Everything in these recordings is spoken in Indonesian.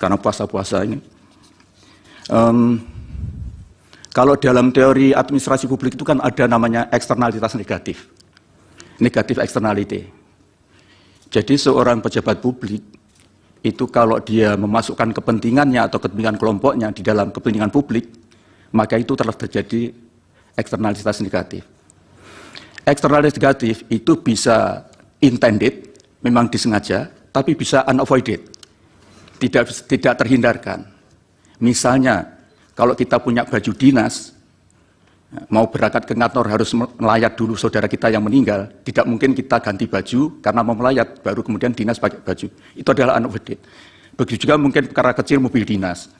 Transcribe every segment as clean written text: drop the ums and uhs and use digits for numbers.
karena puasa-puasa ini. Kalau dalam teori administrasi publik itu kan ada namanya eksternalitas negatif. Negatif externality. Jadi seorang pejabat publik itu kalau dia memasukkan kepentingannya atau kepentingan kelompoknya di dalam kepentingan publik, maka itu telah terjadi eksternalitas negatif. Eksternalitas negatif itu bisa intended, memang disengaja, tapi bisa unavoided, tidak terhindarkan. Misalnya, kalau kita punya baju dinas, mau berangkat ke kantor harus melayat dulu saudara kita yang meninggal, tidak mungkin kita ganti baju karena mau melayat, baru kemudian dinas pakai baju. Itu adalah unavoided. Begitu juga mungkin perkara kecil mobil dinas.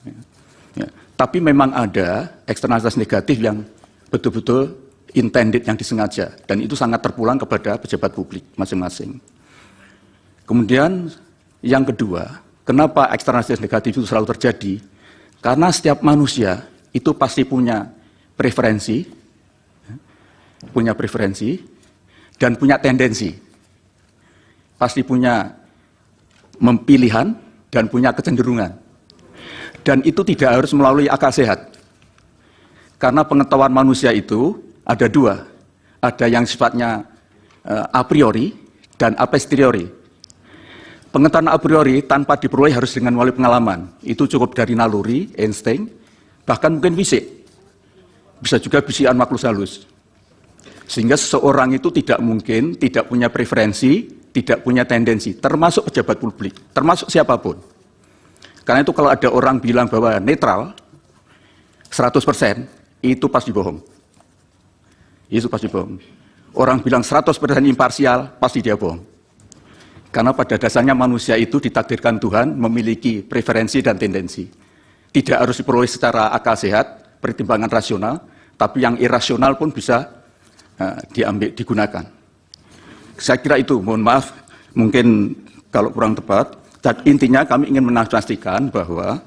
Ya. Tapi memang ada eksternalitas negatif yang betul-betul intended, yang disengaja. Dan itu sangat terpulang kepada pejabat publik masing-masing. Kemudian yang kedua, kenapa eksternalitas negatif itu selalu terjadi? Karena setiap manusia itu pasti punya preferensi, dan punya tendensi. Pasti punya pilihan dan punya kecenderungan. Dan itu tidak harus melalui akal sehat. Karena pengetahuan manusia itu ada dua. Ada yang sifatnya a priori dan a posteriori. Pengetahuan a priori tanpa diperoleh harus dengan melalui pengalaman. Itu cukup dari naluri, insting, bahkan mungkin fisik. Bisa juga bisikan makhluk halus. Sehingga seseorang itu tidak mungkin tidak punya preferensi, tidak punya tendensi, termasuk pejabat publik, termasuk siapapun. Karena itu kalau ada orang bilang bahwa netral, 100%, itu pasti bohong. Itu pasti bohong. Orang bilang 100% imparsial, pasti dia bohong. Karena pada dasarnya manusia itu ditakdirkan Tuhan memiliki preferensi dan tendensi. Tidak harus diperoleh secara akal sehat, pertimbangan rasional, tapi yang irasional pun bisa digunakan. Saya kira itu, mohon maaf, mungkin kalau kurang tepat. Dan intinya kami ingin menastikan bahwa